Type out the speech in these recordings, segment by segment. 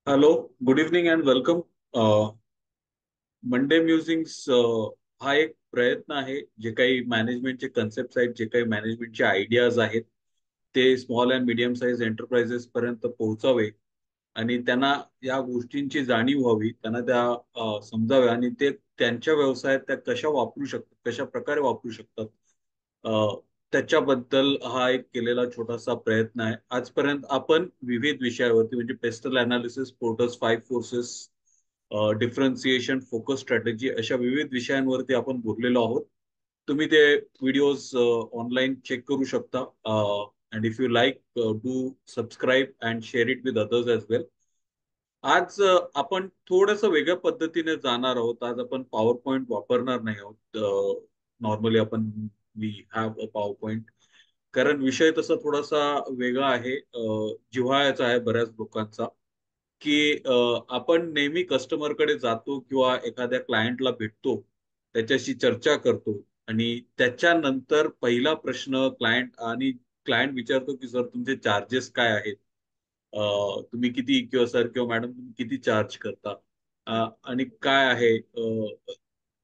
Hello, good evening and welcome. Monday musings हा एक प्रयत्न आहे. जे काही मॅनेजमेंटचे कन्सेप्ट आहेत, जे काही मॅनेजमेंटचे आयडियाज आहेत, ते small and medium size enterprises पर्यंत पोहोचावे आणि त्यांना या गोष्टींची जाणीव व्हावी, त्यांना त्या समजाव्या आणि ते त्यांच्या व्यवसायात त्या कशा वापरू शकतात, कशा प्रकारे वापरू शकतात. अ, त्याच्याबद्दल हा एक केलेला छोटासा प्रयत्न आहे. आजपर्यंत आपण विविध विषयावरती म्हणजे pastel analysis, porters 5 forces, differentiation, focus strategy अशा विविध विषयांवरती आपण बोललेलो आहोत. तुम्ही ते व्हिडिओज ऑनलाईन चेक करू शकता. And if you like, do subscribe and share it with others as well. आज आपण थोडंसं वेगळ्या पद्धतीने जाणार आहोत. आज आपण पॉवर पॉइंट वापरणार नाही आहोत. नॉर्मली आपण we have a power point, कारण विषय तसा थोडासा वेगळा आहे. जिव्हाळ्याचा आहे बऱ्याच लोकांचा, की आपण नेहमी कस्टमरकडे जातो किंवा एखाद्या क्लायंटला भेटतो, त्याच्याशी चर्चा करतो आणि त्याच्यानंतर पहिला प्रश्न क्लायंट विचारतो की सर तुमचे चार्जेस काय आहेत. तुम्ही किती किंवा सर किंवा मॅडम तुम्ही किती चार्ज करता, आणि काय आहे,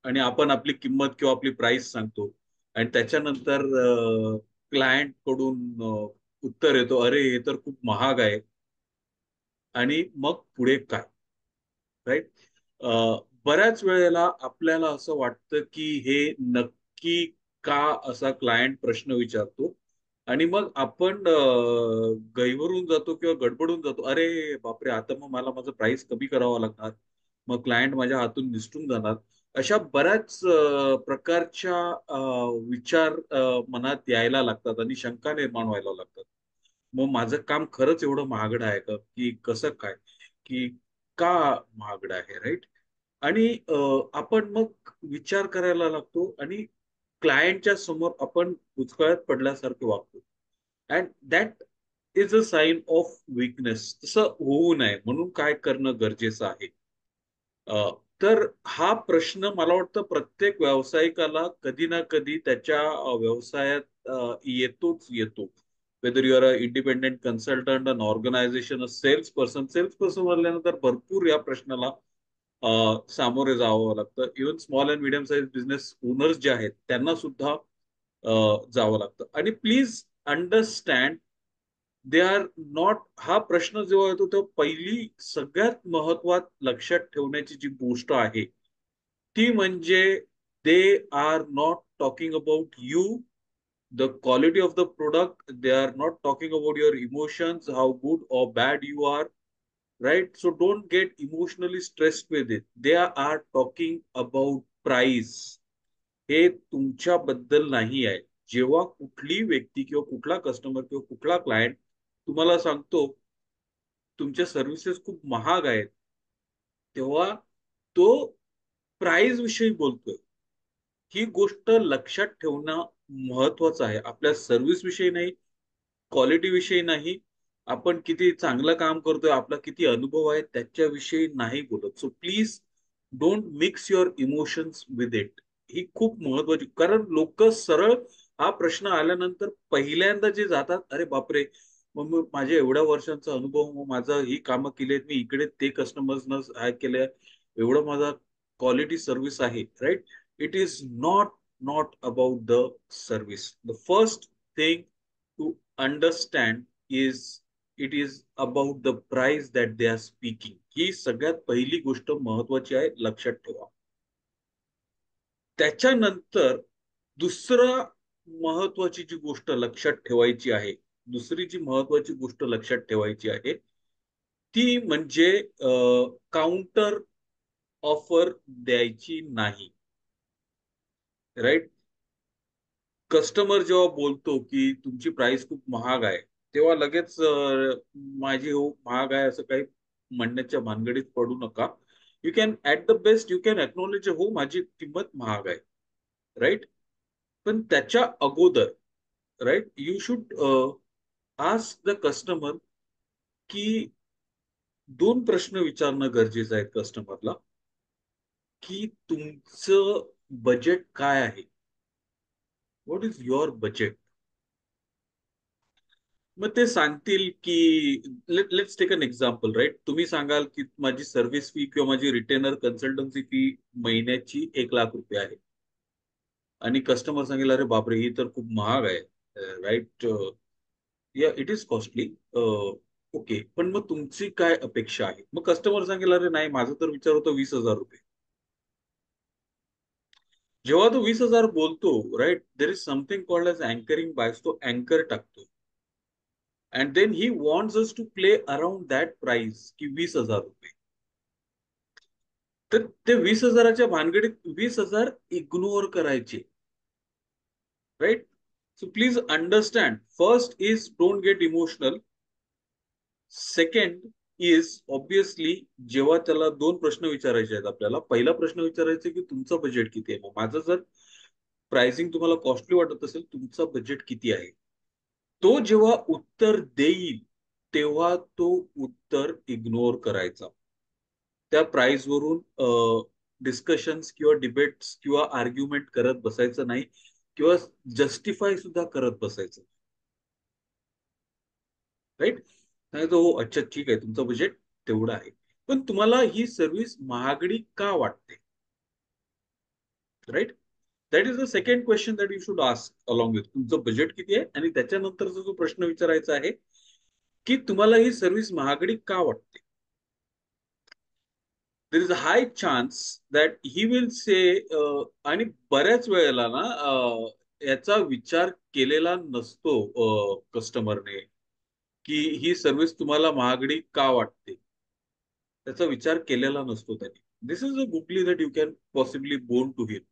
आणि आपण आपली किंमत किंवा आपली प्राइस सांगतो आणि त्याच्यानंतर क्लायंट कडून उत्तर येतो, अरे हे तर खूप महाग आहे. आणि मग पुढे काय, राईट? बऱ्याच वेळेला आपल्याला असं वाटतं की हे नक्की का असा क्लायंट प्रश्न विचारतो आणि मग आपण गैवरून जातो किंवा गडबडून जातो, अरे बापरे, आता मग मला माझं प्राइस कमी करावं लागणार, मग क्लायंट माझ्या हातून निसटून जाणार. अशा बऱ्याच प्रकारच्या विचार मनात यायला लागतात आणि शंका निर्माण व्हायला लागतात. मग माझं काम खरंच एवढं महागडं आहे का, की कसं काय, की का महागडं आहे, राईट? आणि आपण मग विचार करायला लागतो आणि क्लायंटच्या समोर आपण बुचकळ्यात पडल्यासारखे वागतो. And that is a sign of weakness. तसं होऊ नये म्हणून काय करणं गरजेचं आहे? तर हा प्रश्न मला वाटतं प्रत्येक व्यावसायिकाला कधी ना कधी त्याच्या व्यवसायात येतोच येतो. Whether you are a independent consultant, an organisation, a sales person. Sales person म्हणल्यानंतर भरपूर या प्रश्नाला सामोरे जावं लागतं. Even small and medium size business owners जे आहेत त्यांना सुद्धा जावं लागतं. आणि please understand, they are not, हा प्रश्न जेव्हा येतो तेव्हा पहिली सगळ्यात महत्वात लक्षात ठेवण्याची जी गोष्ट आहे ती म्हणजे दे are not talking about you, the quality of the product. They are not talking about your emotions, how good or bad you are, right? So don't get emotionally stressed with it. They are talking about price. हे तुमच्याबद्दल नाही आहे. जेव्हा कुठली व्यक्ती किंवा कुठला customer किंवा कुठला क्लायंट तुम्हाला सांगतो तुमच्या सर्व्हिसेस खूप महाग आहेत, तेव्हा तो प्राइस विषयी बोलतोय. ही गोष्ट लक्षात ठेवणं महत्वाचं आहे. आपल्या सर्व्हिस विषयी नाही, क्वालिटी विषयी नाही, आपण किती चांगलं काम करतोय, आपला किती अनुभव आहे त्याच्याविषयी नाही बोलत. So please don't mix your emotions with it. ही खूप महत्वाची, कारण लोक सरळ हा प्रश्न आल्यानंतर पहिल्यांदा जे जातात, अरे बापरे, मग माझ्या एवढ्या वर्षांचा अनुभव, मग माझं ही कामं केली आहेत, मी इकडे ते कस्टमर्सना हाय केलंय, एवढं माझा क्वालिटी सर्व्हिस आहे, right? It is not about the service. The first thing to understand is it is about the price that they are speaking. ही सगळ्यात पहिली गोष्ट महत्वाची आहे, लक्षात ठेवा. त्याच्यानंतर दुसरा महत्वाची जी गोष्ट लक्षात ठेवायची आहे, दुसरी जी महत्वाची गोष्ट लक्षात ठेवायची आहे ती म्हणजे काउंटर ऑफर द्यायची नाही, राईट? कस्टमर जेव्हा बोलतो की तुमची प्राइस खूप महाग आहे, तेव्हा लगेच माझी हो महाग आहे असं काही म्हणण्याच्या भानगडीत पडू नका. You can at the best you can acknowledge, हो माझी किंमत महाग आहे, राईट? पण त्याच्या अगोदर, right, you should ask the customer की दोन प्रश्न विचारणं गरजेचं आहे कस्टमरला, की तुमचं बजेट काय आहे? What is your budget? मग ते सांगतील की let's take an example right. तुम्ही सांगाल की माझी सर्व्हिस फी किंवा माझी रिटेनर कन्सल्टन्सी फी महिन्याची 1 लाख रुपये आहे, आणि कस्टमर सांगेल अरे बापरे ही तर खूप महाग आहे, राईट. या इट इज कॉस्टली. ओके, पण मग तुमची काय अपेक्षा आहे? मग कस्टमर सांगेल अरे नाही, माझा तर विचार होता 20,000 रुपये. जेव्हा तो 20,000 बोलतो, right, there is something called as anchoring bias. तो अँकर टाकतो, and then he wants us to play around that price की 20,000 रुपये. तर ते 20,000च्या भानगडीत 20,000 इग्नोर करायचे, right. So please understand, first is don't get emotional. Second is obviously, जेव्हा त्याला दोन प्रश्न विचारायचे आहेत आपल्याला. पहिला प्रश्न विचारायचा की तुमचं बजेट किती आहे. मग माझं जर प्राइसिंग तुम्हाला कॉस्टली वाटत असेल, तुमचं बजेट किती आहे? तो जेव्हा उत्तर देईल, तेव्हा तो उत्तर इग्नोर करायचा. त्या प्राइस वरून डिस्कशन्स किंवा डिबेट्स किंवा आर्ग्युमेंट करत बसायचं नाही, किंवा जस्टिफाय सुद्धा करत बसायचं, राईट. नाही तो हो, अच्छा ठीक आहे, तुमचं बजेट तेवढं आहे, पण तुम्हाला ही सर्व्हिस महागडी का वाटते, right. That is the second question that you should ask along with तुमचं बजेट किती आहे. आणि त्याच्यानंतरचा जो प्रश्न विचारायचा आहे की तुम्हाला ही सर्व्हिस महागडी का वाटते. देर is a high chance that he will say, आणि बऱ्याच वेळेला ना याचा विचार केलेला नसतो कस्टमरने, की ही सर्व्हिस तुम्हाला महागडी का वाटते. त्याचा विचार केलेला नसतो त्यांनी. This is a googly that you can possibly born to him,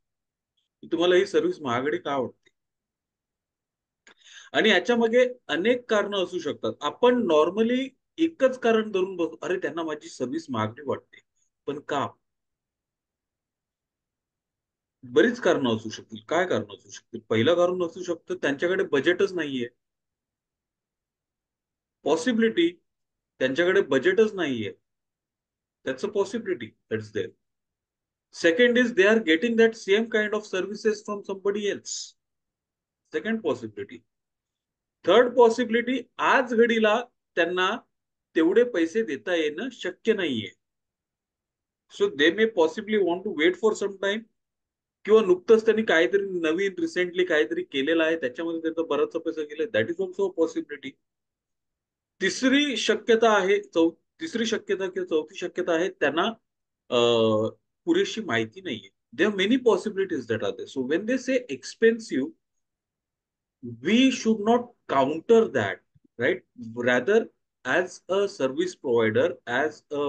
की तुम्हाला ही सर्व्हिस महागडी का वाटते. आणि याच्या मागे अनेक कारण असू शकतात. आपण नॉर्मली एकच कारण धरून बसतो, अरे त्यांना माझी सर्व्हिस महागडी वाटते, पण का? बरीच कारणं असू शकतील. काय कारण असू शकतील? पहिलं कारण असू शकतं त्यांच्याकडे बजेटच नाहीये. पॉसिबिलिटी, त्यांच्याकडे बजेटच नाहीये. That's a possibility that's there. Second is they are getting that same kind of services from somebody else. Second possibility. Third possibility, आज घडीला त्यांना तेवढे पैसे देता येणं शक्य नाहीये. So they may possibly want to wait for some time, किंवा नुकतंच त्यांनी काहीतरी नवीन रिसेंटली काहीतरी केलेलं आहे, त्याच्यामध्ये त्यांचा बराचसा पैसा गेलाय. That is also a possibility. तिसरी शक्यता आहे, तिसरी शक्यता किंवा चौथी शक्यता आहे, त्यांना पुरेशी माहिती नाहीये. There are many possibilities that are there. So when they say expensive, we should not counter that, right? Rather, as a service provider, as a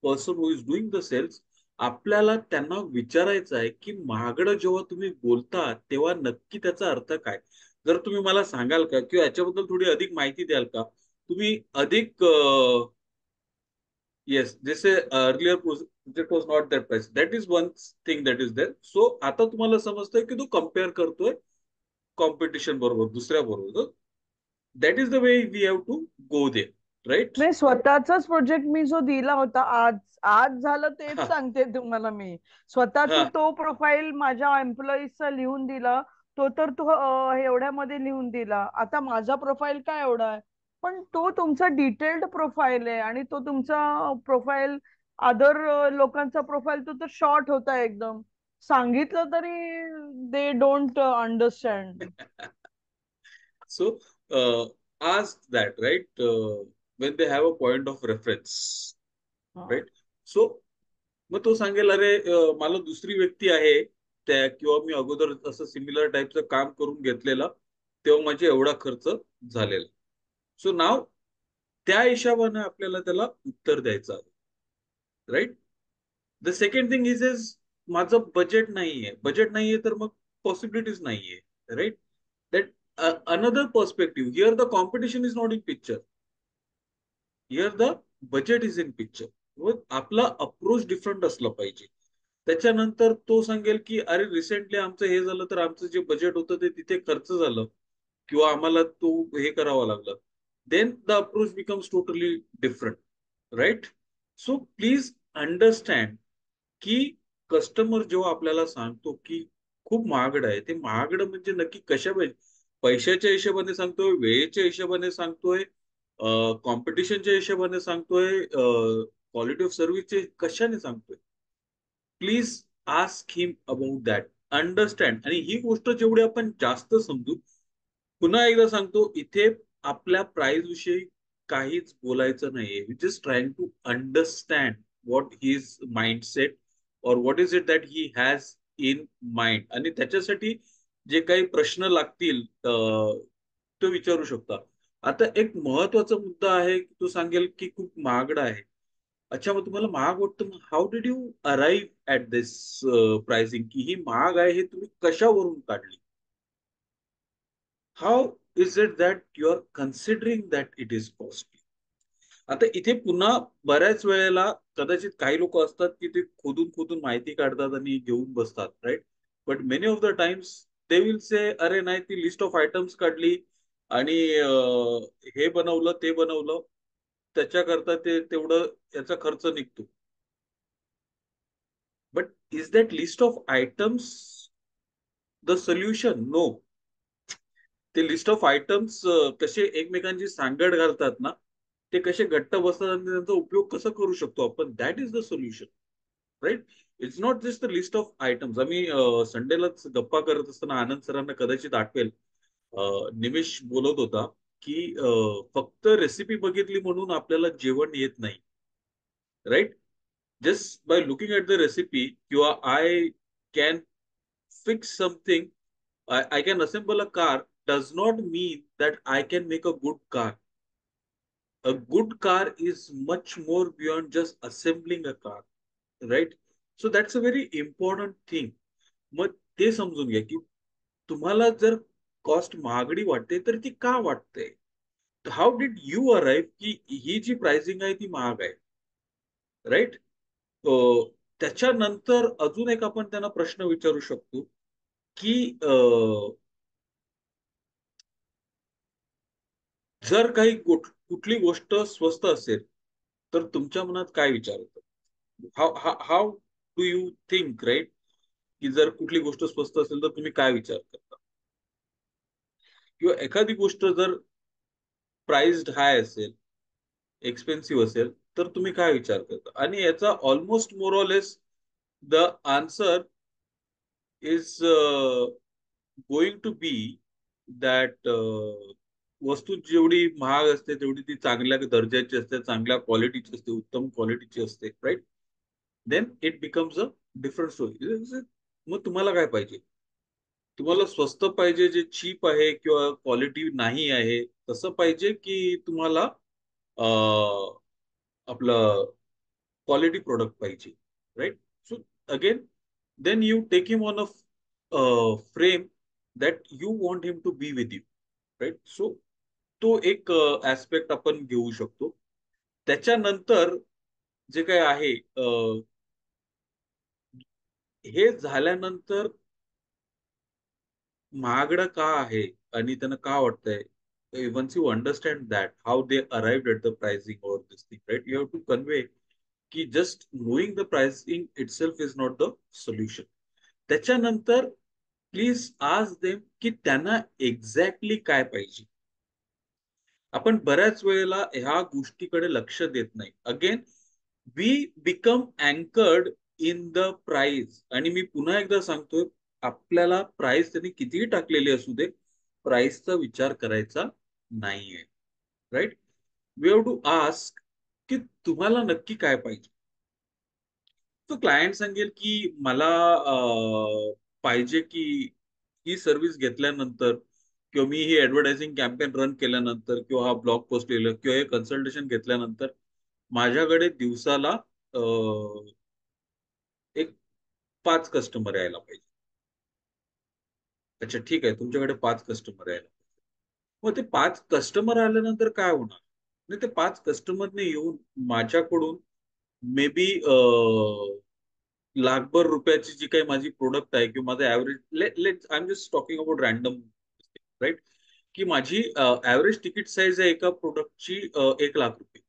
person who is doing the sales, आपल्याला त्यांना विचारायचं आहे की महागडं जेव्हा तुम्ही बोलता तेव्हा नक्की त्याचा अर्थ काय. जर तुम्ही मला सांगाल का किंवा याच्याबद्दल थोडी अधिक माहिती द्याल का, तुम्ही अधिक, येस, जसे earlier project was not that price, that is one thing that is there. So आता तुम्हाला समजतंय की तो कम्पेअर करतोय कॉम्पिटिशन बरोबर, दुसऱ्या बरोबर. That is the way we have to go there, right. नाही, स्वतःचाच प्रोजेक्ट मी जो दिला होता, आज आज झालं तेच हा सांगते तुम्हाला मी. हा. स्वतःचा तो प्रोफाईल माझ्या एम्प्लॉईजचा लिहून दिला. तो तर तो एवढ्यामध्ये लिहून दिला. आता माझा प्रोफाईल काय एवढा आहे, पण तो तुमचा डिटेल्ड प्रोफाईल आहे. आणि तो तुमचा प्रोफाईल अदर लोकांचा प्रोफाईल तो तर शॉर्ट होता एकदम. सांगितलं तरी they don't understand. So ask that, right? When they have a point of reference, right? So मग तो सांगेल अरे मला दुसरी व्यक्ती आहे त्या, किंवा मी अगोदर असं सिमिलर टाईपचं काम करून घेतलेलं, तेव्हा माझे एवढा खर्च झालेला. सो नाव त्या हिशोबाने आपल्याला त्याला उत्तर द्यायचं आहे, right. The second thing is माझं बजेट नाहीये तर मग पॉसिबिलिटीज नाहीये, right. That another perspective, here the competition is not in picture, here the budget is in picture. मग आपला अप्रोच डिफरंट असला पाहिजे. त्याच्यानंतर तो सांगेल की अरे रिसेंटली आमचं हे झालं, तर आमचं जे बजेट होतं ते तिथे खर्च झालं, किंवा आम्हाला तो हे करावं लागलं. Then the approach becomes totally different, right. So please understand की कस्टमर जेव्हा आपल्याला सांगतो की खूप महागड आहे, ते महागड म्हणजे नक्की कशा पाहिजे. पैशाच्या हिशोबाने सांगतोय, वेळेच्या हिशोबाने सांगतोय, कॉम्पिटिशनच्या हिशोबाने सांगतोय, क्वालिटी ऑफ सर्व्हिसचे कशाने सांगतोय. Please ask him about that. Understand. आणि ही गोष्ट जेवढी आपण जास्त समजू, पुन्हा एकदा सांगतो, इथे आपल्या प्राइस विषयी काहीच बोलायचं नाहीये. We just trying to understand what his mindset or what is it that he has in mind. आणि त्याच्यासाठी जे काही प्रश्न लागतील तो विचारू शकता. आता एक महत्वाचा मुद्दा आहे की तो सांगेल की खूप महागडा आहे. अच्छा, मग तुम्हाला महाग वाटतं, मग how did you arrive at this pricing, की ही महाग आहे हे तुम्ही कशावरून काढली. How is it that you are considering that it is costly. आता इथे पुन्हा बऱ्याच वेळेला कदाचित काही लोक असतात की ते खोदून खोदून माहिती काढतात आणि घेऊन बसतात, right. But many of the times they will say, अरे नाही, ती लिस्ट ऑफ आयटम्स काढली आणि हे बनवलं ते बनवलं, त्याच्याकरता ते तेवढं याचा खर्च निघतो. But is that list of items the solution? No. ते लिस्ट ऑफ आयटम्स कसे एकमेकांची सांगड घालतात ना, ते कसे घट्ट बसतात आणि त्यांचा उपयोग कसा करू शकतो आपण, that is the solution, right. It's not just the list of items. आम्ही संडेलाच गप्पा करत असताना आनंद सरांना कदाचित आठवेल, निमिष बोलत होता की फक्त रेसिपी बघितली म्हणून आपल्याला जेवण येत नाही, right. Just by looking at the recipe, I can fix something. I can assemble a car. Does not mean that I can make a good car. A good car is much more beyond just assembling a car, right? So that's a very important thing. मग ते समजून घ्या की तुम्हाला जर cost महागडी वाटते तर ती का वाटते. हाऊ डिड यू अराईव्ह की ही जी प्राइसिंग आहे ती महाग आहे, राईट. त्याच्यानंतर अजून एक आपण त्यांना प्रश्न विचारू शकतो की जर काही कुठली गोष्ट स्वस्त असेल तर तुमच्या मनात काय विचार येतो. How do you think, right, की जर कुठली गोष्ट स्वस्त असेल तर तुम्ही काय विचार करता. किंवा एखादी गोष्ट जर प्राइस्ड हाय असेल, एक्सपेन्सिव्ह असेल, तर तुम्ही काय विचार करता. आणि याचा almost more or less the answer is going to be that वस्तू जेवढी महाग असते तेवढी ती चांगल्या दर्जाची असते, चांगल्या क्वालिटीची असते, उत्तम क्वालिटीची असते, right. Then it becomes a different story. मग तुम्हाला काय पाहिजे. तुम्हाला स्वस्त पाहिजे जे चीप आहे किंवा क्वालिटी नाही आहे तसं पाहिजे, की तुम्हाला आपलं क्वालिटी प्रोडक्ट पाहिजे, right. So again then you take him on a frame that you want him to be with you, right. सो तो एक ऍस्पेक्ट आपण घेऊ शकतो. त्याच्यानंतर जे काय आहे, हे झाल्यानंतर महागडं का आहे आणि त्यांना का वाटतंय, once you understand that how they arrived at the pricing or this thing, right, you have to convey की just knowing the pricing itself is not the solution. त्याच्यानंतर प्लीज आस्क देम की त्यांना एक्झॅक्टली काय पाहिजे. आपण बऱ्याच वेळेला ह्या गोष्टीकडे लक्ष देत नाही. Again we become anchored in the price. आणि मी पुन्हा एकदा सांगतोय, आपल्याला प्राइस त्यांनी कितीही टाकलेली असू दे, प्राइसचा विचार करायचा नाहीये, right. We have to ask की तुम्हाला नक्की काय पाहिजे. तो क्लायंट सांगेल की मला पाहिजे की ही सर्व्हिस घेतल्यानंतर किंवा मी ही ऍडव्हर्टायझिंग कॅम्पेन रन केल्यानंतर किंवा हा ब्लॉग पोस्ट लिहिलं किंवा हे कन्सल्टेशन घेतल्यानंतर माझ्याकडे दिवसाला एक 5 कस्टमर यायला पाहिजे. अच्छा, ठीक आहे, तुमच्याकडे 5 कस्टमर यायला पाहिजे. मग ते 5 कस्टमर आल्यानंतर काय होणार. नाही, ते 5 कस्टमरने येऊन माझ्याकडून मे बी लाखभर रुपयाची जी काही माझी प्रोडक्ट आहे किंवा माझं average, let I am just talking about random, right, की माझी ऍव्हरेज तिकीट साईज आहे एका प्रोडक्टची 1 लाख रुपये.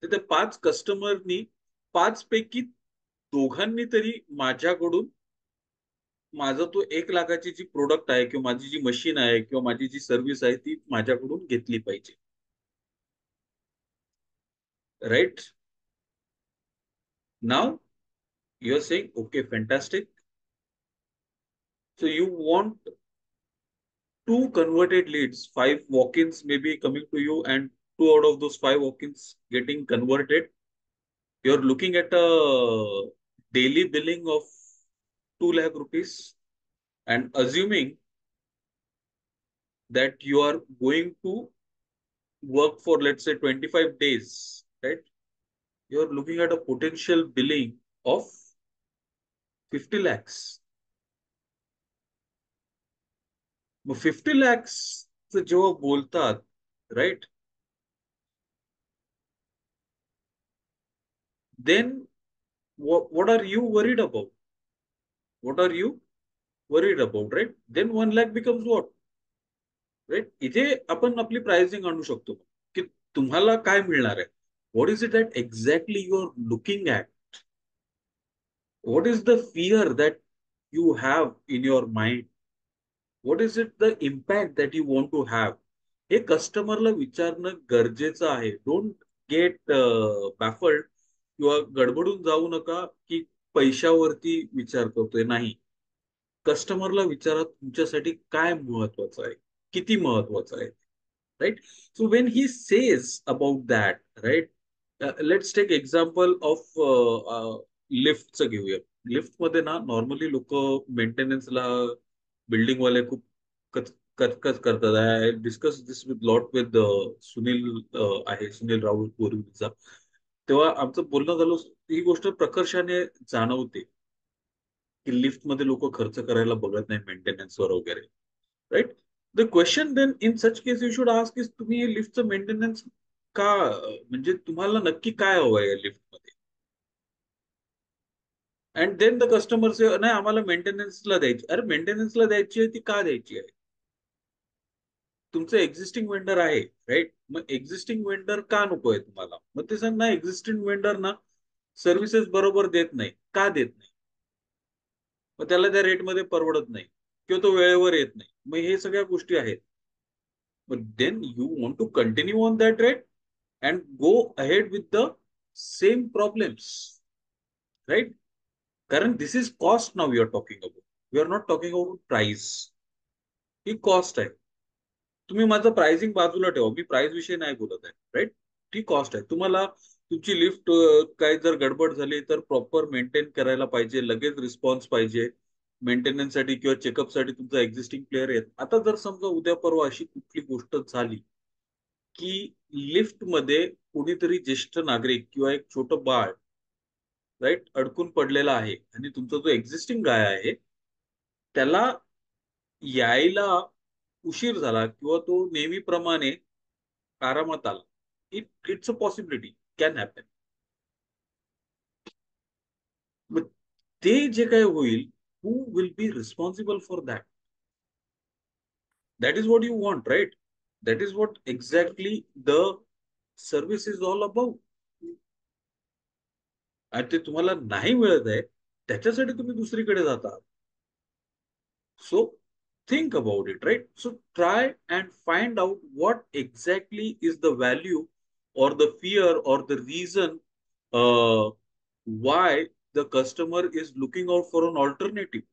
तर त्या 5 कस्टमरनी 5 पैकी दोघांनी तरी माझ्याकडून माझा तो 1 लाखाची जी प्रोडक्ट आहे किंवा माझी जी मशीन आहे किंवा माझी जी सर्व्हिस आहे ती माझ्याकडून घेतली पाहिजे. Right. Now you are saying okay fantastic. So you want two converted leads, 5 walk-ins may be coming to you, and 2 out of those 5 walk-ins getting converted. You're looking at a daily billing of 2 lakh rupees, and assuming that you are going to work for, let's say, 25 days, right? You're looking at a potential billing of 50 lakhs. 50 lakhs जेव्हा बोलतात, right? Then what are you worried about? What are you worried about, right? Then 1 lakh becomes what? Right? इथे आपण आपली pricing आणू शकतो की तुम्हाला काय मिळणार आहे. What is it that exactly you are looking at? What is the fear that you have in your mind? What is it the impact that you want to have? हे कस्टमरला विचारणं गरजेचं आहे. डोंट गेट बॅफल्ड किंवा गडबडून जाऊ नका की पैशावरती विचार करतोय. नाही, कस्टमरला विचारा तुमच्यासाठी काय महत्वाचं आहे, किती महत्वाचं आहे. Right. So when he says about that, right. Let's take example of लिफ्टचं घेऊया. लिफ्टमध्ये ना नॉर्मली लोक मेंटेनन्सला बिल्डिंगवाले खूप कचकच करतात. I discuss this with lot with Sunil, आहे सुनील राहुल पूर्वीचा. तेव्हा आमचं बोलणं झालं, ही गोष्ट प्रकर्षाने जाणवते की लिफ्टमध्ये लोक खर्च करायला बघत नाही मेंटेनन्सवर वगैरे. Right. The question then in such case you should ask, की तुम्ही लिफ्टचं मेंटेनन्स का, म्हणजे तुम्हाला नक्की काय हवं आहे लिफ्टमध्ये. अँड देन द कस्टमर से, नाही आम्हाला मेंटेनन्सला द्यायची. अरे मेंटेनन्सला द्यायची आहे ती का द्यायची आहे. तुमचं एक्झिस्टिंग वेंडर आहे, राईट. मग एक्झिस्टिंग वेंडर का नको आहे तुम्हाला. मग ते सांग ना, एक्झिस्टिंग वेंडर ना सर्व्हिसेस बरोबर देत नाही. का देत नाही. मग त्याला त्या रेटमध्ये परवडत नाही किंवा तो वेळेवर येत नाही. मग हे सगळ्या गोष्टी आहेत. मग then you want to continue on that rate and go ahead with the same problems, right. कारण this is cost now you are talking about. You are not talking about price. ही कॉस्ट आहे. तुम्ही माझं pricing बाजूला ठेवा, मी price विषयी नाही बोलत आहे, राईट. ती कॉस्ट आहे. तुम्हाला तुमची लिफ्ट काय जर गडबड झाली तर प्रॉपर मेंटेन करायला पाहिजे, लगेच रिस्पॉन्स पाहिजे. मेंटेनन्ससाठी किंवा चेकअपसाठी तुमचा एक्झिस्टिंग प्लेअर येत. आता जर समजा उद्या परवा अशी कुठली गोष्ट झाली की लिफ्टमध्ये कोणीतरी ज्येष्ठ नागरिक किंवा एक छोटं बाळ, राईट, अडकून पडलेला आहे आणि तुमचा जो एक्झिस्टिंग गाय आहे त्याला यायला उशीर झाला किंवा तो नेहमीप्रमाणे आरामात आला. It's a possibility, can happen. मग ते जे काय होईल, who will be responsible for that. That is what you want, right. That is what exactly the service is all about. आणि ते तुम्हाला नाही मिळत आहे त्याच्यासाठी तुम्ही दुसरीकडे जाता. So think about it, right? So try and find out what exactly is the value or the fear or the reason why the customer is looking out for an alternative.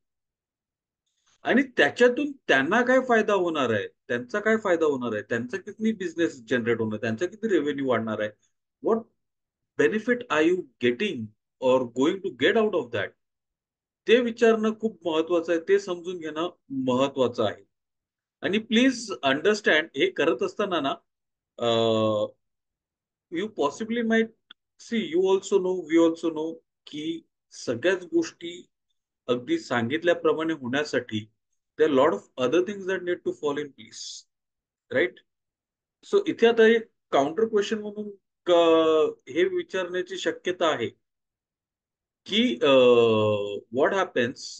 आणि त्याच्यातून त्यांना काय फायदा होणार आहे, त्यांचा काय फायदा होणार आहे, त्यांचा किती बिझनेस जनरेट होणार, त्यांचा किती रेव्हेन्यू वाढणार आहे. What benefit are you getting or going to get out of that. ते विचारणं खूप महत्वाचं आहे. ते समजून घेणं महत्वाचं आहे. आणि प्लीज अंडरस्टँड, हे करत असताना ना, you possibly might see, you also know, we also know, की सगळ्याच गोष्टी अगदी सांगितल्याप्रमाणे होण्यासाठी there lot of other things that need to follow in place, right. So इथे आता एक काउंटर क्वेश्चन म्हणून हे विचारण्याची शक्यता आहे की व्हॉट हॅपन्स,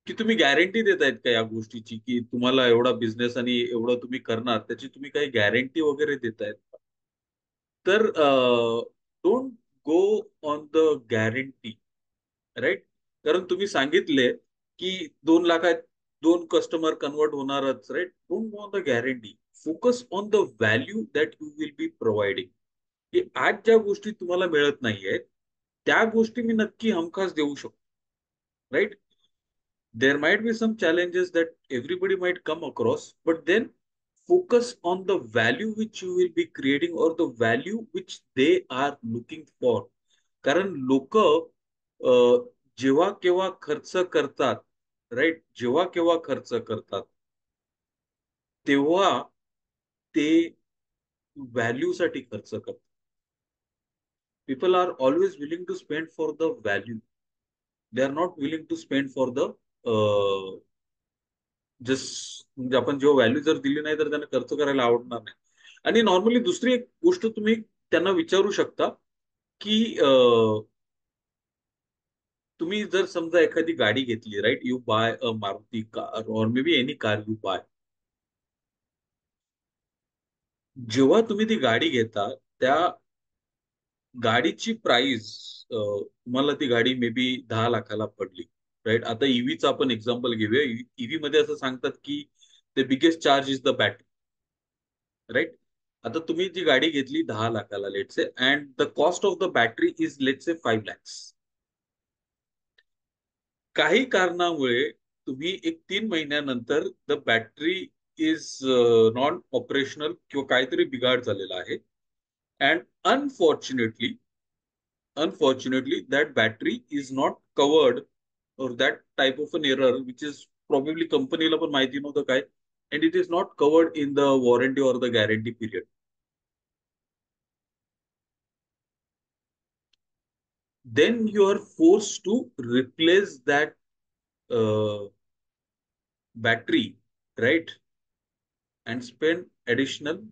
की तुम्ही गॅरंटी देतायत का या गोष्टीची, की तुम्हाला एवढा बिझनेस आणि एवढं तुम्ही करणार त्याची तुम्ही काही गॅरंटी वगैरे देतायत का? तर don't go on the guarantee, right. कारण तुम्ही सांगितले की 2 लाखात 2 कस्टमर कन्वर्ट होणारच, राईट? Don't want the guarantee. Focus on the value that you will be providing. की आज ज्या गोष्टी तुम्हाला मिळत नाहीये त्या गोष्टी मी नक्की हमखास देऊ शकतो, right? There might be some challenges that everybody might come across, but then focus on the value which you will be creating or the value which they are looking for. कारण लोक जेव्हा केव्हा खर्च करतात, राईट, जेव्हा केव्हा खर्च करतात तेव्हा ते व्हॅल्यू साठी खर्च करतात. People are always willing to spend for the value. They are not willing to spend for the just, म्हणजे आपण जेव्हा व्हॅल्यू जर दिली नाही तर त्यांना खर्च करायला आवडणार नाही. आणि नॉर्मली दुसरी एक गोष्ट तुम्ही त्यांना विचारू शकता की तुम्ही जर समजा एखादी गाडी घेतली, right, you buy a Maruti car or maybe any car you buy. जेव्हा तुम्ही ती गाडी घेता त्या गाडीची प्राइस, तुम्हाला ती गाडी मे बी 10 लाखाला पडली, राईट? आता ईव्हीचा आपण एक्झाम्पल घेऊया. ईव्ही मध्ये असं सांगतात की the biggest charge is the battery, right? आता तुम्ही जी गाडी घेतली 10 लाखाला, let say, and the cost of the battery is let say 5 lakhs. काही कारणामुळे तुम्ही एक 3 महिन्यानंतर the battery is non operational किंवा काहीतरी बिघाड झालेला आहे. And unfortunately unfortunately that battery is not covered, or that type of an error which is probably कंपनीला पण माहिती नव्हतं काय, and it is not covered in the warranty or the guarantee period. Then you are forced to replace that uh, battery, right? And spend additional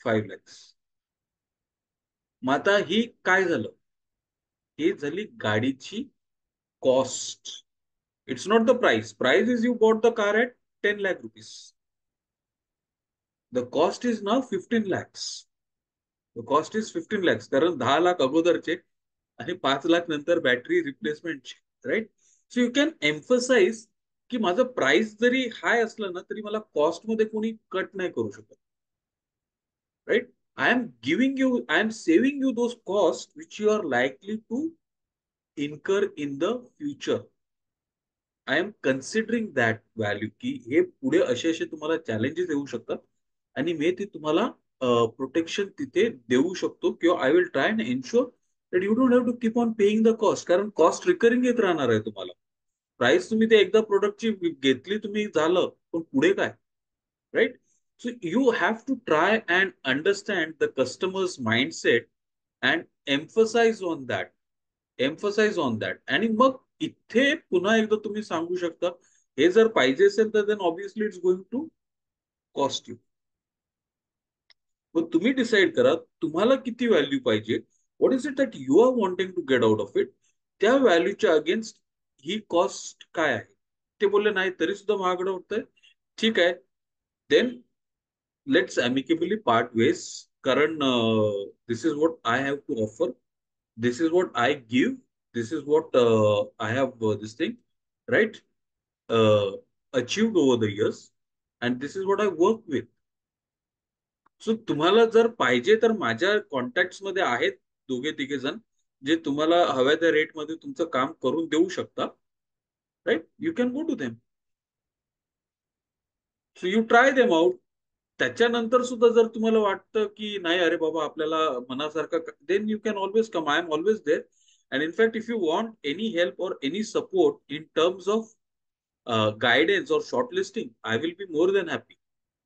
5 lakhs. मग आता ही काय झालं? ही झाली गाडीची cost. It's not the price. Price is you bought the car at 10 lakh rupees. The cost is now 15 lakhs. The cost is 15 lakhs, कारण 10 लाख अगोदरचे आणि 5 लाख नंतर बॅटरी रिप्लेसमेंटची, right? So you can emphasise की माझं प्राइस जरी हाय असलं ना तरी मला कॉस्ट मध्ये कोणी कट नाही करू शकत, right? I am saving you those cost which you are likely to incur in the future. I am considering that value की हे पुढे असे असे तुम्हाला चॅलेंजेस येऊ शकतात आणि मी ते तुम्हाला प्रोटेक्शन तिथे देऊ शकतो, किंवा I will try and ensure that you don't have to keep on paying the cost. कारण कॉस्ट रिकरिंग येत राहणार आहे तुम्हाला. प्राइस तुम्ही ते एकदा प्रोडक्टची घेतली तुम्ही झालं, पण पुढे काय, right? So you have to try and understand the customers mindset and emphasise on that. आणि मग इथे पुन्हा एकदा तुम्ही सांगू शकता हे जर पाहिजे असेल तर then obviously it's going to cost you. मग तुम्ही डिसाईड करा तुम्हाला किती व्हॅल्यू पाहिजे. What is it that you are wanting to get out of it. त्या व्हॅल्यूच्या अगेन्स्ट ही कॉस्ट काय आहे. ते बोलले नाही तरी सुद्धा महागडं होतंय. ठीक आहे, then let's amicably part ways. कारण this is what I have to offer, this is what I give, this is what I have this thing, right, uh, achieved over the years, and this is what I work with. So तुम्हाला जर पाहिजे तर माझ्या contact मध्ये आहेत दोघे तिघे जण जे तुम्हाला हव्या त्या रेट मध्ये तुमचं काम करून देऊ शकता, right? You can go to them. So you try them out. त्याच्यानंतर सुद्धा जर तुम्हाला वाटतं की नाही अरे बाबा आपल्याला मनासारखं, then you can always come. I am always there. And in fact if you want any help or any support in terms of guidance or shortlisting, I will be more than happy.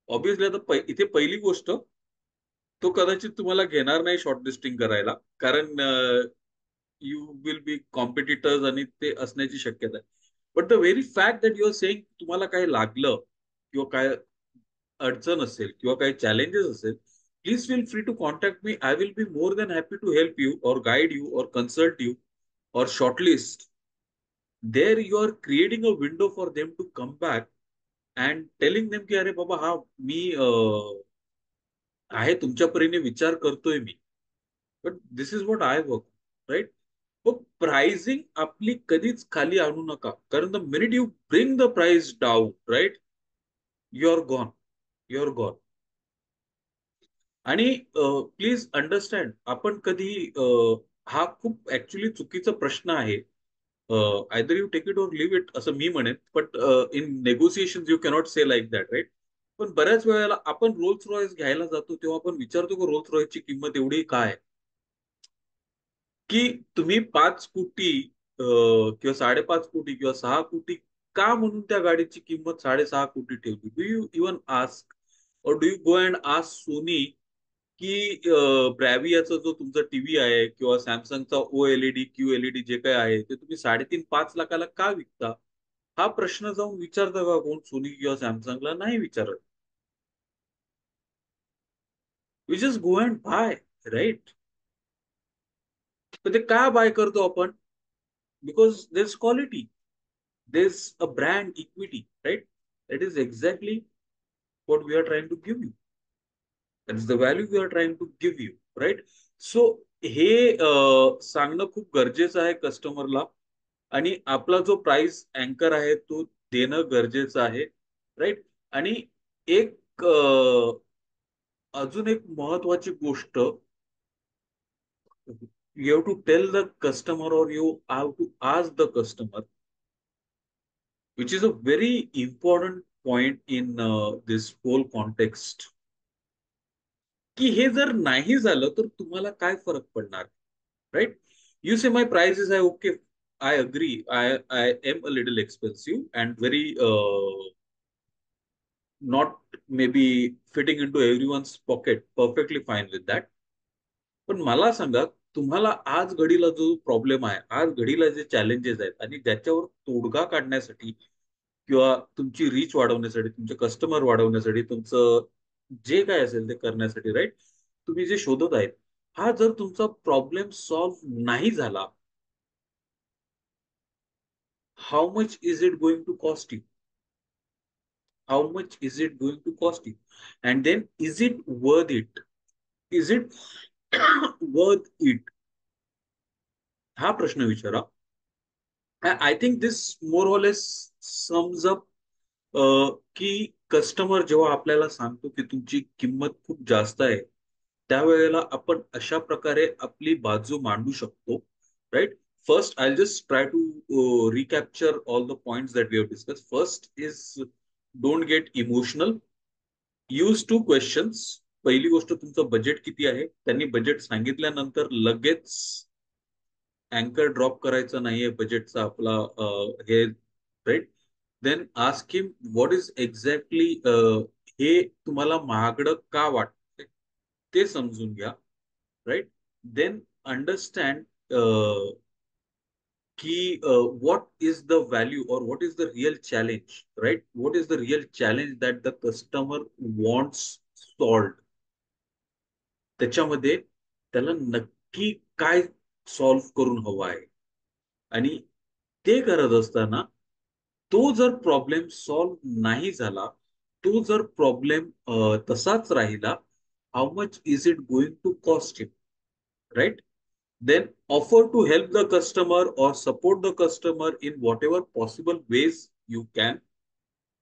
Obviously आता इथे पहिली गोष्ट, तो कदाचित तुम्हाला घेणार नाही short listing करायला, कारण यू विल बी कॉम्पिटिटर्स आणि ते असण्याची शक्यता आहे. But the very fact that you are saying तुम्हाला काय लागलं किंवा काय अडचण असेल किंवा काही चॅलेंजेस असेल, please feel free to contact me. I will be more than happy to help you or guide you or consult you or shortlist. There you are creating a window for them to come back and telling them की अरे बाबा हा मी आहे तुमच्या परीने विचार करतोय मी, but this is what I work, right? Pricing आपली कधीच खाली आणू नका, कारण the minute you bring the price down, right, you're gone, you're gone. आणि प्लीज अंडरस्टँड, आपण कधी हा खूप ऍक्च्युली चुकीचा प्रश्न आहे. Either you take it or leave it असं मी म्हणेन, but in negotiation you cannot say like that, right. पण बऱ्याच वेळेला आपण रोल्स रॉयस घ्यायला जातो तेव्हा आपण विचारतो की रोल्स रॉयसची किंमत एवढी काय, की तुम्ही 5 कोटी किंवा 5.5 कोटी किंवा 6 कोटी का म्हणून त्या गाडीची किंमत 6.5 कोटी ठेवली. Do you even ask, or do you go and ask Sony की ब्रॅवियाचा जो तुमचा टीव्ही आहे किंवा सॅमसंगचा OLED QLED जे काय आहे ते तुम्ही 3.5-5 लाखाला का विकता? हा प्रश्न जाऊन विचारता का कोण सोनी किंवा सॅमसंगला? नाही विचारत. We just go and buy, right. तर ते का बाय करतो आपण? Because there is quality, there is a brand equity, right. That is exactly what we are trying to give you. That is the value we are trying to give you, right? So हे सांगणं खूप गरजेचं आहे कस्टमरला, आणि आपला जो price अँकर आहे तो देणं गरजेचं आहे, राईट. आणि एक अजून एक महत्वाची गोष्ट, you have to tell the customer or you have to ask the customer, which is a very important point in this whole context, की हे जर नाही झालं तर तुम्हाला काय फरक पडणार, right. You say my price is high, okay, I agree. I am a little expensive and very not maybe fitting into everyone's pocket. Perfectly fine with that. पण मला सांगा, तुम्हाला आज घडीला जो प्रॉब्लेम आहे, आज घडीला जे चॅलेंजेस आहेत आणि ज्याच्यावर तोडगा काढण्यासाठी किंवा तुमची रीच वाढवण्यासाठी, तुमचे कस्टमर वाढवण्यासाठी, तुमचं जे काय असेल ते करण्यासाठी, राईट, तुम्ही जे शोधत आहेत, हा जर तुमचा प्रॉब्लेम सॉल्व्ह नाही झाला, how much is it going to cost you? How much is it going to cost you? And then, is it worth it? Is it worth it? हा प्रश्न विचारा. I think this more or less sums up, की customer जेव्हा आपल्याला सांगतो की तुमची किंमत खूप जास्त आहे, त्यावेळेला आपण अशा प्रकारे आपली बाजू मांडू शकतो, right. First I just try to recapture all the points that we have discuss. First is, don't get emotional, use to questions. पहिली गोष्ट, तुमचं बजेट किती आहे? त्यांनी बजेट सांगितल्यानंतर लगेच अँकर ड्रॉप करायचं नाहीये बजेटचा आपला, हे, right. Then ask him what is exactly, हे तुम्हाला महागडं का वाटतंय ते समजून घ्या, राईट. देन अंडरस्टँड की what is the value or what is the real challenge, right? What is the real challenge that the customer wants solved? त्याच्यामध्ये त्याला नक्की काय सॉल्व्ह करून हवं आहे, आणि ते करत असताना तो जर प्रॉब्लेम सॉल्व्ह नाही झाला, तो जर प्रॉब्लेम तसाच राहिला, how much is it going to cost him, right. Then offer to help the customer or support the customer in whatever possible ways you can,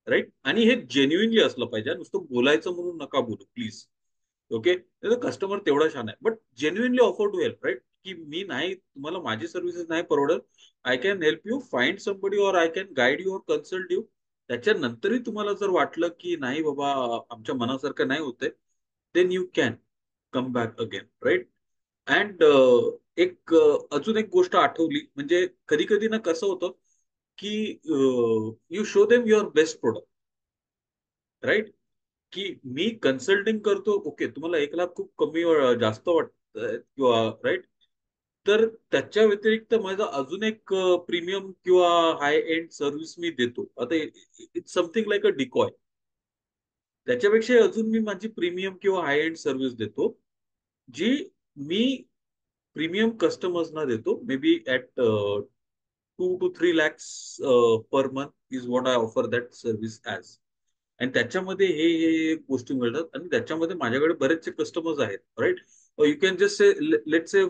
right. आणि हे जेन्युइनली असलं पाहिजे, नुसतं बोलायचं म्हणून नका बोलू प्लीज, ओके. कस्टमर तेवढा छान आहे, but genuinely offer to help, right. की मी नाही, तुम्हाला माझी सर्व्हिसेस नाही परवडत, I can help you find somebody or I can guide you or consult you. त्याच्यानंतरही तुम्हाला जर वाटलं की नाही बाबा, आमच्या मनासारखं नाही होतंय, then you can come back again, right. And एक अजून एक गोष्ट आठवली, म्हणजे कधी कधी ना कसं होतं की you show them your best product, right. की मी कन्सल्टिंग करतो, ओके, तुम्हाला 1 लाख खूप कमी जास्त वाटत किंवा, राईट. तर त्याच्या व्यतिरिक्त माझा अजून एक प्रीमियम किंवा हाय एंड सर्व्हिस मी देतो. आता it's something like a decoy. त्याच्यापेक्षा अजून मी माझी प्रीमियम किंवा हाय एंड सर्व्हिस देतो, जी मी प्रीमियम कस्टमर्सना देतो, may be at 2 to 3 lakhs per month is what I offer that service as. आणि त्याच्यामध्ये हे गोष्टी मिळतात, आणि त्याच्यामध्ये माझ्याकडे बरेचसे कस्टमर्स आहेत, right. You can just say, let say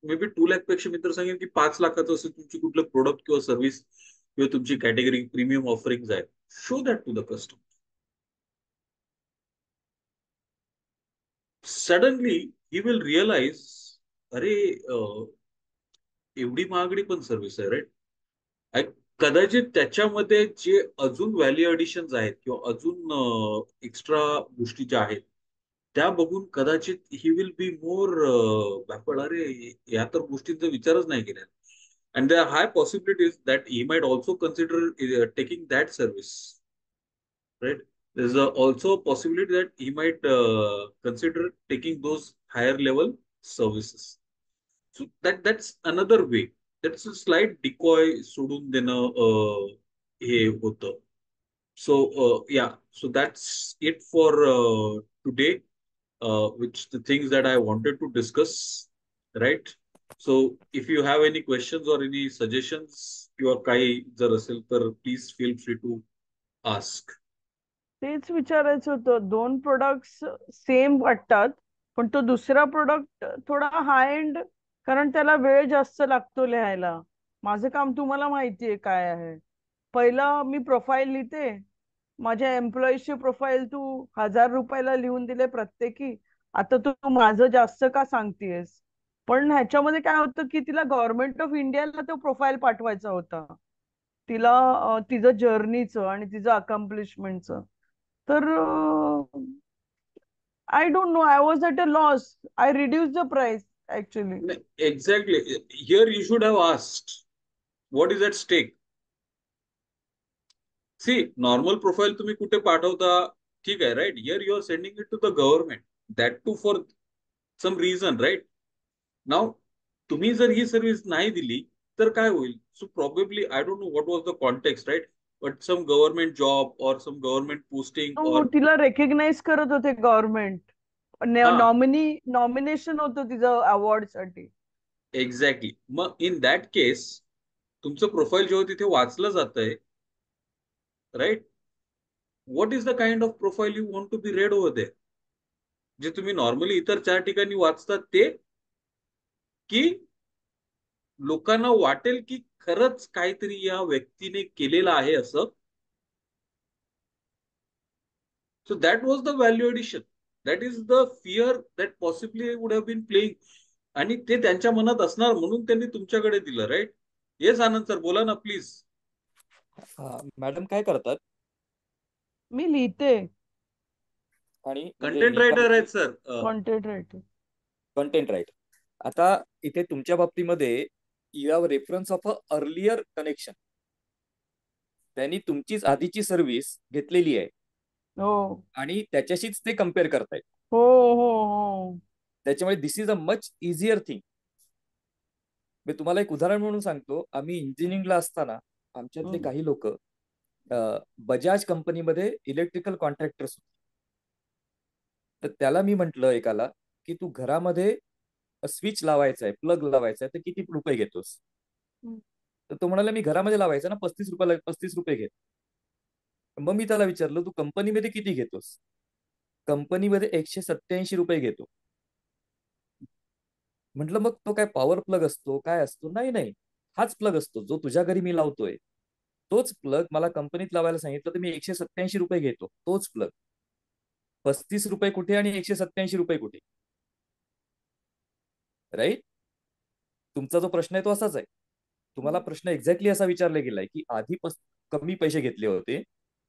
maybe 2 lakh पेक्षा मी तर सांगेन की 5 लाखाचं असं तुमची कुठलं प्रोडक्ट किंवा सर्व्हिस किंवा तुमची कॅटेगरी प्रीमियम ऑफरिंग आहेत. Show that to the customer. Suddenly he will realise, अरे एवढी महागडी पण सर्व्हिस आहे, राईट. कदाचित त्याच्यामध्ये जे अजून व्हॅल्यू ऍडिशन्स आहेत किंवा अजून एक्स्ट्रा गोष्टी ज्या आहेत त्या बघून कदाचित he will be more backward. अरे या तर गोष्टींचा विचारच नाही केला. And there are high possibilities that he might also consider taking that service, right? There's also a possibility that he might consider taking those higher level services. So that's another way. That's a slight decoy सोडून देणं हे होतं. So yeah, so that's it for today. Which the things that I wanted to discuss, right? So if you have any questions or any suggestions किंवा काही जर असेल तर please feel free to ask. तेच विचारायचं होतं. दोन प्रोडक्ट्स सेम वाटतात, पण तो दुसरा प्रोडक्ट थोडा हाय एंड, कारण त्याला वेळ जास्त लागतो लिहायला. माझं काम तुम्हाला माहितीये काय आहे. पहिलं मी प्रोफाईल लिहिते. माझ्या एम्प्लॉईजची प्रोफाईल तू 1,000 रुपयाला लिहून दिले प्रत्येकी. आता तू माझं जास्त का सांगतेस? पण ह्याच्यामध्ये काय होतं की तिला गव्हर्नमेंट ऑफ इंडियाला तो प्रोफाईल पाठवायचा होता. तिला तिचं जर्नीचं आणि तिचं अकम्प्लिशमेंटचं. तर I don't know, I was at a loss. I reduce the price actually. Exactly. Here you should have asked what is at stake. See, normal profile तुम्ही कुठे पाठवता, ठीक आहे, right? Here you are sending it to the government. That too for some reason, right? Now, तुम्ही जर ही service नाही दिली तर काय होईल? So probably I don't know what was the context, right? But some government job or some government posting हो, or तिला recognise करत होते गव्हर्नमेंट. हा, नॉमिनेशन होतं तिचं अवॉर्ड साठी. एक्झॅक्टली. मग इन दॅट केस तुमचं प्रोफाईल जेव्हा तिथे वाचलं जातंय, right, what is the kind of profile you want to be read over there? जे तुम्ही नॉर्मली इतर 4 ठिकाणी वाचतात ते, की लोकांना वाटेल की खरंच काहीतरी या व्यक्तीने केलेलं आहे असं. So that was the value addition. That is the fear that possibly would have been playing. आणि ते त्यांच्या मनात असणार म्हणून त्यांनी तुमच्याकडे दिलं, राईट? येस आनंद सर, बोला ना प्लीज. मॅडम काय करतात? मी लिहिते. आणि म्हणजे कंटेंट रायटर लिहिताना आहेत sir. Content writer. Content writer. आता इथे तुमच्या बाबतीमध्ये you have reference of a earlier connection. त्यांनी तुमचीच आधीची सर्व्हिस घेतलेली आहे हो आणि त्याच्याशीच ते कम्पेअर करतायत. हो हो हो. त्याच्यामुळे this is a much easier thing. मी तुम्हाला एक उदाहरण म्हणून सांगतो. आम्ही इंजिनिअरिंगला असताना आमच्यातले हम्म. काही लोक बजाज कंपनीमध्ये इलेक्ट्रिकल कॉन्ट्रॅक्टर्स होते. तर त्याला मी म्हंटल एकाला की तू घरामध्ये स्विच लावायचा आहे, प्लग लावायचा आहे, तर किती रुपये घेतोस? हम्म. तर तो म्हणाला मी घरामध्ये लावायचा ना, 35 रुपये घेत. मग मी त्याला विचारलं तू कंपनीमध्ये किती घेतोस? कंपनीमध्ये 187 रुपये घेतो. म्हटलं मग तो काय पॉवर प्लग असतो काय असतो? नाही नाही, हाच प्लग असतो जो तुझ्या घरी मी लावतोय. तोच प्लग मला कंपनीत लावायला सांगितलं तर मी 187 रुपये घेतो. तोच प्लग 35 रुपये कुठे आणि 187 रुपये कुठे? राईट. तुमचा जो प्रश्न आहे तो असाच आहे. तुम्हाला प्रश्न एक्झॅक्टली असा विचारला गेलाय की आधी कमी पैसे घेतले होते,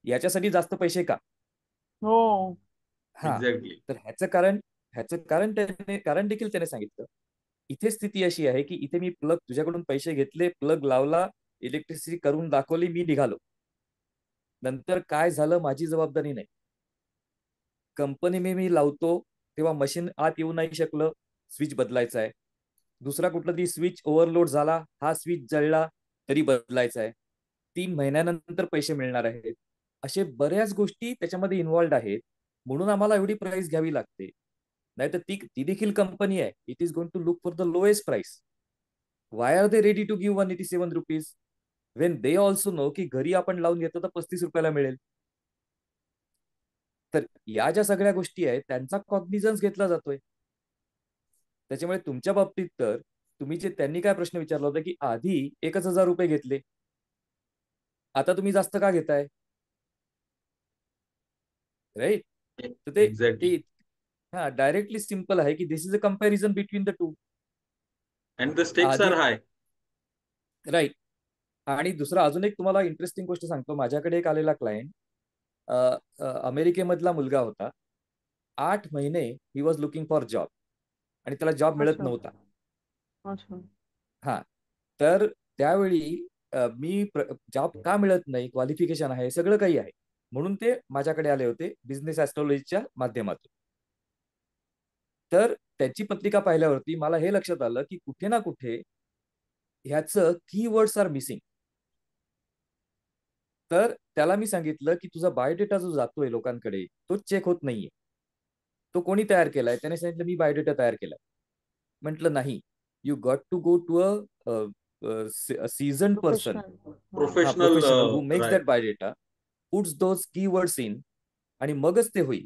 याच्यासाठी जास्त पैसे का? हो. हा. एक्झॅक्टली. तर ह्याचं कारण कारण देखील त्याने सांगितलं. इथे स्थिती अशी आहे की इथे मी तुझ्याकडून पैसे घेतले, प्लग लावला, इलेक्ट्रिसिटी करून दाखवली, मी निघालो. नंतर काय झालं माझी जबाबदारी नाही. कंपनी मी लावतो तेव्हा मशीन आत येऊ नाही शकलं, स्विच बदलायचा आहे. दुसरा कुठला तरी स्विच ओव्हरलोड झाला, हा स्विच जळला, तरी बदलायचा आहे. 3 महिन्यानंतर पैसे मिळणार आहेत. असे बऱ्याच गोष्टी त्याच्यामध्ये इन्व्हॉल्ड आहेत. म्हणून आम्हाला एवढी प्राइस घ्यावी लागते. नाहीतर ती देखील कंपनी आहे. It is going to look for the lowest price. Why are they ready to give 187 rupees when they also know की घरी आपण लावून घेतो तर 35 रुपयाला मिळेल. तर या ज्या सगळ्या गोष्टी आहेत त्यांचा कॉग्निझन्स घेतला जातोय. त्याच्यामुळे तुमच्या बाबतीत तर तुम्ही जे त्यांनी काय प्रश्न विचारला होता की आधी 1,000 रुपये घेतले, आता तुम्ही जास्त का घेताय, राईट? तर ते एक्झॅक्टली. ते हा डायरेक्टली सिम्पल आहे की this is a comparison between the two. And the stakes आधी आर हाय. राईट. आणि दुसरा अजून एक तुम्हाला इंटरेस्टिंग गोष्ट सांगतो. माझ्याकडे एक आलेला क्लायंट, अमेरिकेमधला मुलगा होता. 8 महिने he was looking for job आणि त्याला जॉब मिळत अच्छा. नव्हता. अच्छा. हा. तर त्यावेळी मी जॉब का मिळत नाही, क्वालिफिकेशन आहे, सगळं काही आहे, म्हणून ते माझ्याकडे आले होते बिझनेस ऍस्ट्रॉलॉजीच्या माध्यमातून. तर त्याची पत्रिका पाहिल्यावरती मला हे लक्षात आलं की कुठे ना कुठे ह्याचं कीवर्ड्स आर मिसिंग. तर त्याला मी सांगितलं की तुझा बायोडेटा जो जातोय लोकांकडे तो चेक होत नाहीये. तो कोणी तयार केलाय? त्याने सांगितलं मी बायोडेटा तयार केलाय. म्हटलं नाही, you got to go to a seasoned person, professional. हा. हा professional. Professional who makes right. That biodata, puts those keywords in, आणि मगच ते होईल.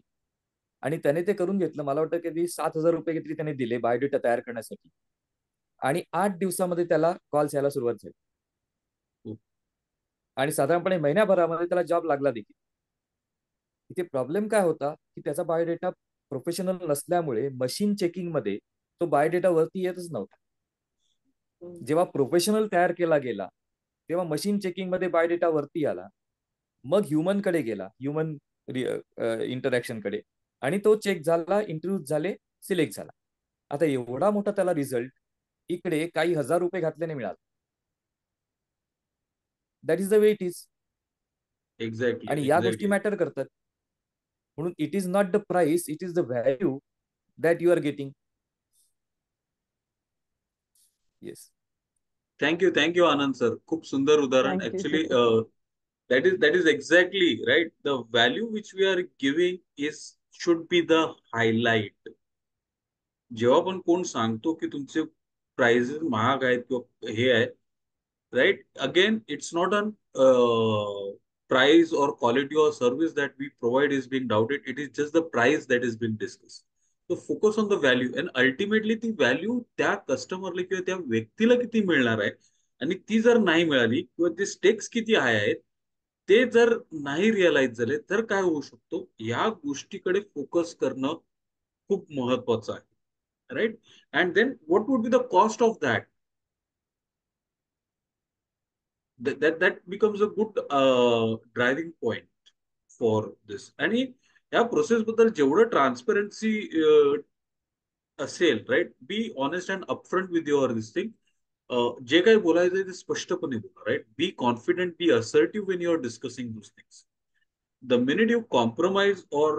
आणि त्याने ते करून घेतलं. मला वाटतं की 7,000 रुपये काहीतरी त्याने दिले बायोडेटा तयार करण्यासाठी, आणि 8 दिवसामध्ये त्याला कॉल्स यायला सुरुवात झाली आणि साधारणपणे महिन्याभरामध्ये त्याला जॉब लागला देखील. इथे प्रॉब्लेम काय होता की त्याचा बायोडेटा प्रोफेशनल नसल्यामुळे मशीन चेकिंग मध्ये तो बायोडेटा वरती येतच नव्हता. जेव्हा प्रोफेशनल तयार केला गेला तेव्हा मशीन चेकिंग मध्ये बायोडेटा वरती आला, मग ह्युमन कडे गेला, ह्युमन इंटरॅक्शन कडे, आणि तो चेक झाला, इंटरव्ह्यू झाले, सिलेक्ट झाला. आता एवढा मोठा त्याला रिझल्ट इकडे काही हजार रुपये घातल्याने मिळाला. That is the way it is. Exactly. आणि या गोष्टी एक्झॅक्टली. मॅटर करतात. म्हणून it is not the price, it is the value that you are getting. Yes. Thank you Anand sir. खूप सुंदर उदाहरण. Thank you. Actually that is exactly right. The value which we are giving is should be the highlight. जेव्हा पण कोण सांगतो की तुमचे prices महाग आहेत किंवा हे आहे, right, again it's not an price or quality or service that we provide is being doubted. It is just the price that is being discussed. So focus on the value, and ultimately ती value त्या कस्टमरला किंवा त्या व्यक्तीला किती मिळणार आहे, आणि ती जर नाही मिळाली किंवा ते स्टेक्स किती हाय आहेत ते जर नाही रिअलाइज झाले तर काय होऊ शकतो, या गोष्टीकडे फोकस करणं खूप महत्वाचं आहे. Right? And then what would be the cost of that? That becomes a good driving point for this. आणि या प्रोसेस बद्दल जेवढं ट्रान्सपरन्सी असेल, right, be honest and upfront with your this thing. जे काही बोलायचं ते स्पष्टपणे बोला, right. Be confident, be assertive when you are discussing those things. The minute you compromise or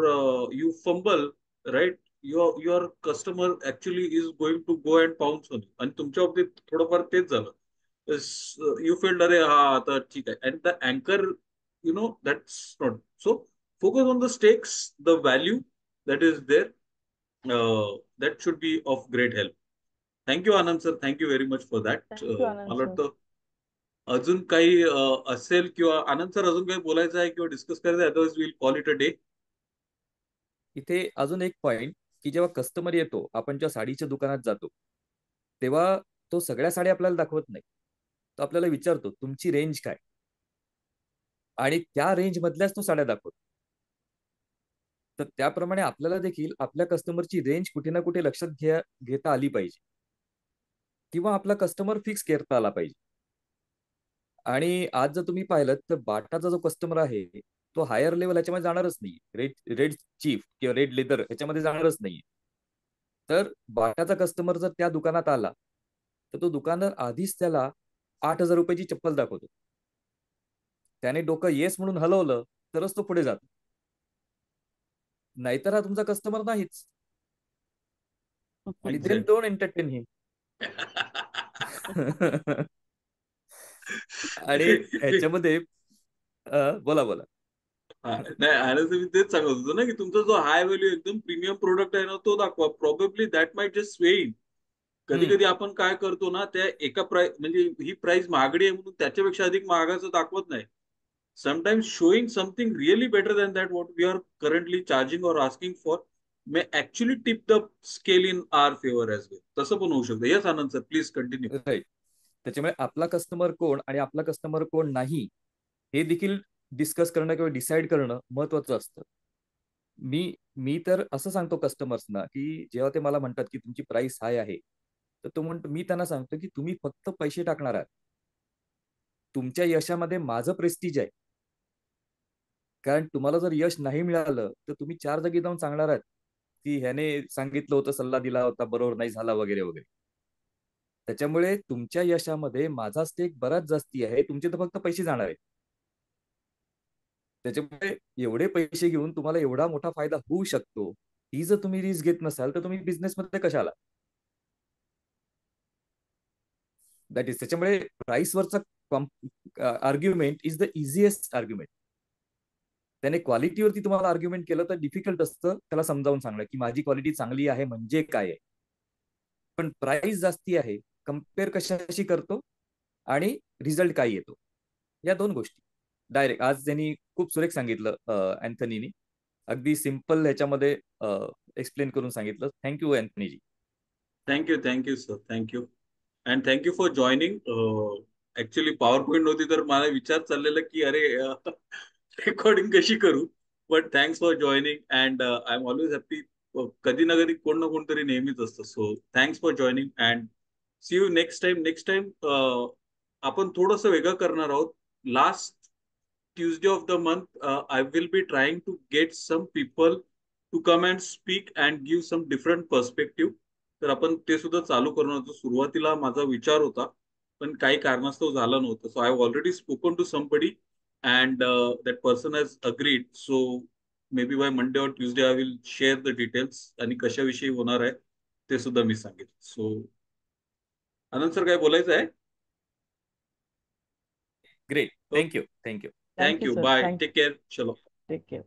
you fumble, right, your customer actually is going to go and pounce on you. आणि तुमच्या बाबतीत थोडंफार तेच झालं. You felt अरे हा आता ठीक आहे, and the anchor, that's not so. Focus on the stakes, the value that is there. That should be of great help. Thank you Anand sir, thank you very much for that. Thank you Anand मला sir. वाटतं अजून काही असेल किंवा आनंद sir अजून काही बोलायचं आहे किंवा डिस्कस करायचं आहे, otherwise will call it a day. इथे अजून एक पॉइंट की जेव्हा कस्टमर येतो, आपण जेव्हा साडीच्या दुकानात जातो तेव्हा तो सगळ्या साड्या आपल्याला दाखवत नाही. तो आपल्याला विचारतो तुमची रेंज काय, आणि त्या रेंज मधल्याच तो साड्या दाखवतो. तर त्याप्रमाणे आपल्याला देखील आपल्या कस्टमरची रेंज कुठे ना कुठे लक्षात घेता आली पाहिजे, किंवा आपला कस्टमर फिक्स करता आला पाहिजे. आणि आज जर तुम्ही पाहिलं तर बाटाचा जो कस्टमर आहे तो हायर लेवल ह्याच्यामध्ये जाणारच नाही, रेड चीफ किंवा रेड लेदर ह्याच्यामध्ये जाणारच नाही. तर बाटाचा कस्टमर जर त्या दुकानात आला तर तो दुकानदार आधीच त्याला 8,000 रुपयाची चप्पल दाखवतो. त्याने डोकं येस म्हणून हलवलं तरच तो पुढे जातो, नाहीतर हा तुमचा कस्टमर नाहीच. आणि देन एक्झॅक्टली. डोंट एंटरटेन हिम. आणि ह्याच्यामध्ये बोला बोला. नाही, आनंद मी तेच सांगत होतो ना की तुमचा जो हाय व्हॅल्यू एकदम प्रीमियम प्रोडक्ट आहे ना तो दाखवा. Probably that might just swaying. कधी हम्म. कधी आपण काय करतो ना, त्या एका प्राइस म्हणजे ही प्राइस महागडी आहे म्हणून त्याच्यापेक्षा अधिक महागाचं दाखवत नाही. Sometimes showing something really better than that what we are currently charging or asking for may actually tip the scale in our favour as well. तसं पण होऊ शकतं. Yes Anand sir, please continue. Right. त्याच्यामुळे आपला कस्टमर कोण आणि आपला customer कोण नाही हे देखील डिस्कस करणं किंवा डिसाईड करणं महत्वाचं असतं. मी मी तर असं सांगतो कस्टमर्सना, की जेव्हा ते मला म्हणतात की तुमची प्राइस हाय आहे, तर तो म्हणतो, मी त्यांना सांगतो की तुम्ही फक्त पैसे टाकणार आहात. तुमच्या यशामध्ये माझं प्रेस्टिज आहे. कारण तुम्हाला जर यश नाही मिळालं तर तुम्ही 4 जागी जाऊन सांगणार आहात की ह्याने सांगितलं होतं, सल्ला दिला होता, बरोबर नाही झाला वगैरे वगैरे. त्याच्यामुळे तुमच्या यशामध्ये माझा स्टेक बराच जास्ती आहे. तुमचे तर फक्त पैसे जाणार आहेत. त्याच्यामुळे एवढे पैसे घेऊन तुम्हाला एवढा मोठा फायदा होऊ शकतो, ही जर तुम्ही रिस्क घेत नसाल तर तुम्ही बिझनेसमध्ये कशाला. That is. त्याच्यामुळे प्राइसवरचा argument is the easiest argument. त्याने क्वालिटीवरती तुम्हाला आर्ग्युमेंट केलं तर डिफिकल्ट असतं त्याला समजावून सांगणं की माझी क्वालिटी चांगली आहे म्हणजे काय आहे. पण प्राइस जास्ती आहे, कम्पेअर कशाशी करतो आणि रिझल्ट काय येतो, या दोन गोष्टी डायरेक्ट आज त्यांनी खूप सुरेख सांगितलं. अँथनीनी अगदी सिम्पल ह्याच्यामध्ये एक्सप्लेन करून सांगितलं. थँक्यू अँथनीजी. Thank you sir, thank you. And thank you for joining. Actually PowerPoint नव्हती तर मला विचार चाललेला की अरे रेकॉर्डिंग कशी करू. But thanks for joining and I am always happy. कधी ना कधी कोण ना कोणतरी नेहमीच असतं. So thanks for joining and see you next time. Next time आपण थोडंसं वेगळं करणार आहोत. Last Tuesday of the month, I will be trying to get some people to come and speak and give some different perspective. तर आपण ते सुद्धा चालू करणार होतो. सुरुवातीला माझा विचार होता, पण काही कारणास्तव झालं नव्हतं. So I have already spoken to somebody and that person has agreed. So maybe by Monday or Tuesday I will share the details आणि कशाविषयी होणार आहे ते सुद्धा मी सांगेन. सो आनंद सर, काय बोलायचं आहे? Great. Thank you. Thank you. Thank you thank you. Sir. Bye. Thank you. Take care. चलो. Take care.